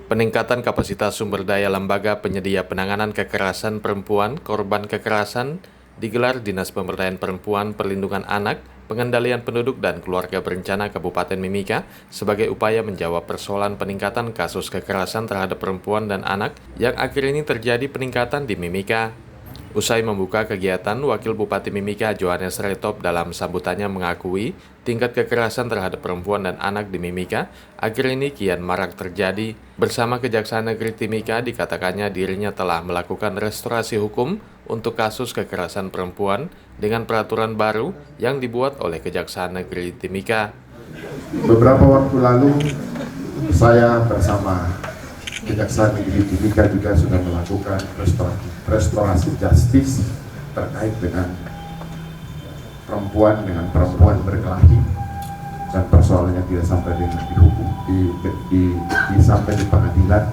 Peningkatan kapasitas sumber daya lembaga penyedia penanganan kekerasan perempuan, korban kekerasan, digelar Dinas Pemberdayaan Perempuan, Perlindungan Anak, Pengendalian Penduduk dan Keluarga Berencana Kabupaten Mimika sebagai upaya menjawab persoalan peningkatan kasus kekerasan terhadap perempuan dan anak yang akhir ini terjadi peningkatan di Mimika. Usai membuka kegiatan, Wakil Bupati Mimika Johannes Retop dalam sambutannya mengakui tingkat kekerasan terhadap perempuan dan anak di Mimika akhir ini kian marak terjadi. Bersama Kejaksaan Negeri Timika dikatakannya dirinya telah melakukan restorasi hukum untuk kasus kekerasan perempuan dengan peraturan baru yang dibuat oleh Kejaksaan Negeri Timika. Beberapa waktu lalu saya bersama Kejaksaan Negeri Timika juga sudah melakukan restorasi justice terkait dengan perempuan berkelahi dan persoalannya tidak sampai dengan dihukum sampai di pengadilan,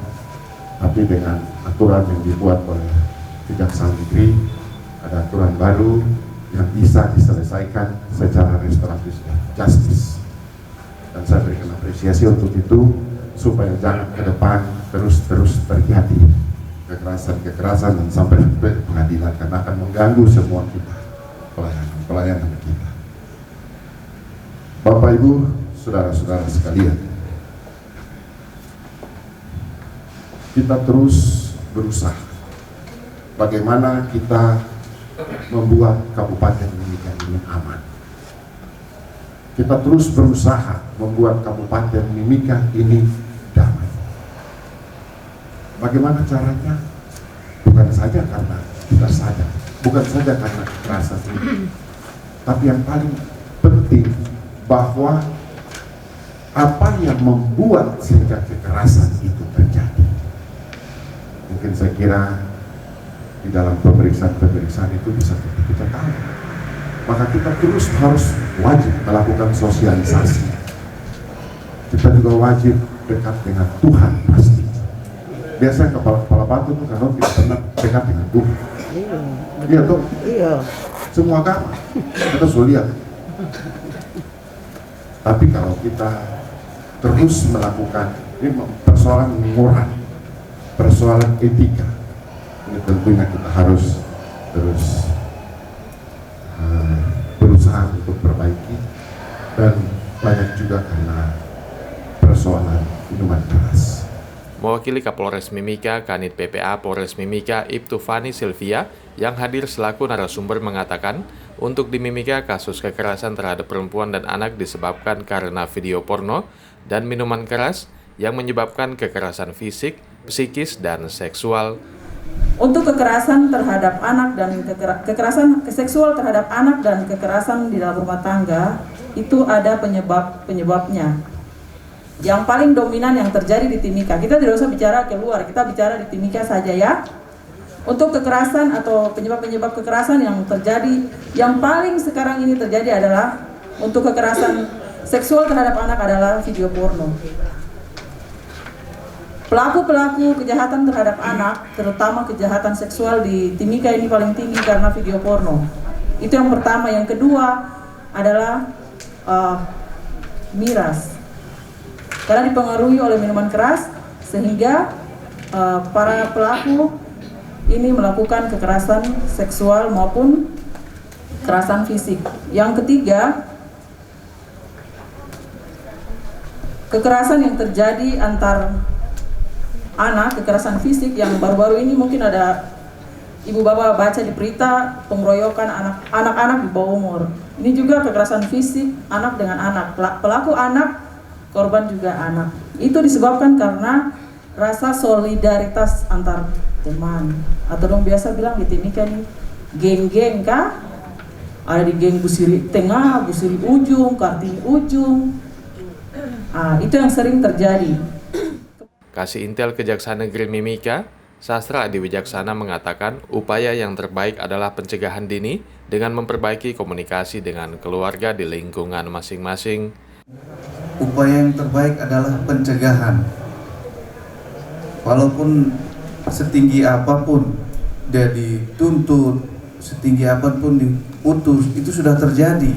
tapi dengan aturan yang dibuat oleh Kejaksaan Negeri, ada aturan baru yang bisa diselesaikan secara restoratif justice, dan saya berikan apresiasi untuk itu supaya jangan ke depan terus terjadi kekerasan dan sampai ke pengadilan, karena akan mengganggu semua kita, pelayanan kita. Bapak Ibu, saudara-saudara sekalian, kita terus berusaha bagaimana kita membuat Kabupaten Mimika ini aman. Kita terus berusaha membuat Kabupaten Mimika ini damai. Bagaimana caranya? Bukan saja karena kita sadar, bukan saja karena kekerasan ini, tapi yang paling penting bahwa apa yang membuat sehingga kekerasan itu terjadi. Mungkin saya kira di dalam pemeriksaan itu bisa kita tahu. Maka kita terus harus wajib melakukan sosialisasi. Kita juga wajib dekat dengan Tuhan pasti. Biasanya kepala batu itu kalau tidak pernah dekat dengan Tuhan. Iya tuh. Iya. Semua agama kita sudah lihat. Tapi kalau kita terus melakukan ini persoalan moral, persoalan etika, ini tentunya kita harus terus berusaha untuk perbaiki, dan banyak juga karena persoalan minuman keras. Mewakili Kapolres Mimika, Kanit PPA Polres Mimika, Ibtu Fani Silvia, yang hadir selaku narasumber mengatakan, untuk di Mimika kasus kekerasan terhadap perempuan dan anak disebabkan karena video porno dan minuman keras yang menyebabkan kekerasan fisik, psikis, dan seksual. Untuk kekerasan terhadap anak dan kekerasan seksual terhadap anak dan kekerasan di dalam rumah tangga itu ada penyebabnya. Yang paling dominan yang terjadi di Timika, kita tidak usah bicara keluar, kita bicara di Timika saja ya. Untuk kekerasan atau penyebab-penyebab kekerasan yang terjadi, yang paling sekarang ini terjadi adalah untuk kekerasan seksual terhadap anak adalah video porno. Pelaku-pelaku kejahatan terhadap anak, terutama kejahatan seksual di Timika ini paling tinggi karena video porno. Itu yang pertama. Yang kedua adalah miras. Karena dipengaruhi oleh minuman keras, sehingga para pelaku ini melakukan kekerasan seksual maupun kekerasan fisik. Yang ketiga, kekerasan yang terjadi antar anak, kekerasan fisik yang baru-baru ini mungkin ada ibu bapak baca di berita pengeroyokan anak-anak di bawah umur. Ini juga kekerasan fisik anak dengan anak, pelaku anak, korban juga anak. Itu disebabkan karena rasa solidaritas antar teman, atau dong biasa bilang di Timika nih, geng-geng kah? Ada di geng Busiri Tengah, Busiri Ujung, Kartini Ujung. Itu yang sering terjadi. Kasih Intel Kejaksaan Negeri Mimika, Sastra Adi Wijaksana mengatakan upaya yang terbaik adalah pencegahan dini dengan memperbaiki komunikasi dengan keluarga di lingkungan masing-masing. Upaya yang terbaik adalah pencegahan. Walaupun setinggi apapun dia dituntut, setinggi apapun diputus, itu sudah terjadi.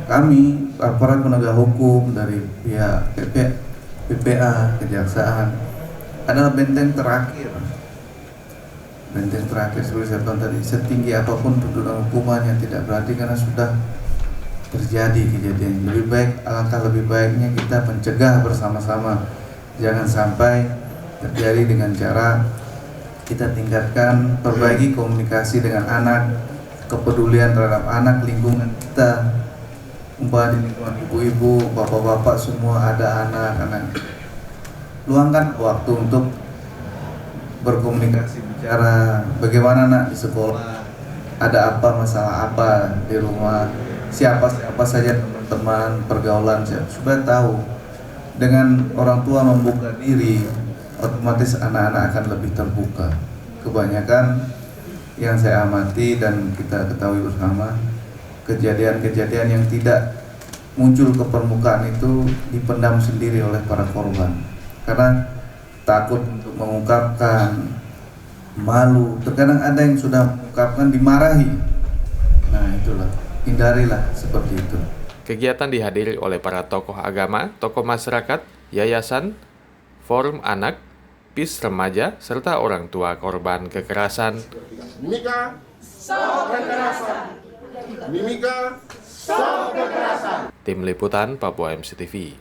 Kami, aparat penegak hukum dari pihak PPA, kejaksaan adalah benteng terakhir. Benteng terakhir seperti saya bilang tadi, setinggi apapun tuntutan hukumannya tidak berarti karena sudah terjadi kejadian. Lebih baik, alangkah lebih baiknya kita mencegah bersama-sama. Jangan sampai terjadi dengan cara kita tingkatkan, perbaiki komunikasi dengan anak, kepedulian terhadap anak, lingkungan kita, umpama di lingkungan ibu-ibu, bapak-bapak semua ada anak-anak. Luangkan waktu untuk berkomunikasi, bicara bagaimana nak di sekolah, ada apa, masalah apa di rumah, siapa saja teman-teman, pergaulan, supaya tahu. Dengan orang tua membuka diri, otomatis anak-anak akan lebih terbuka. Kebanyakan yang saya amati dan kita ketahui bersama, kejadian-kejadian yang tidak muncul ke permukaan itu dipendam sendiri oleh para korban karena takut untuk mengungkapkan, malu. Terkadang ada yang sudah mengungkapkan dimarahi. Nah itulah, hindarilah seperti itu. Kegiatan dihadiri oleh para tokoh agama, tokoh masyarakat, yayasan, forum anak, PIS remaja, serta orang tua korban kekerasan. Mimika, stop kekerasan. Mimika, stop kekerasan. Tim Liputan Papua MCTV.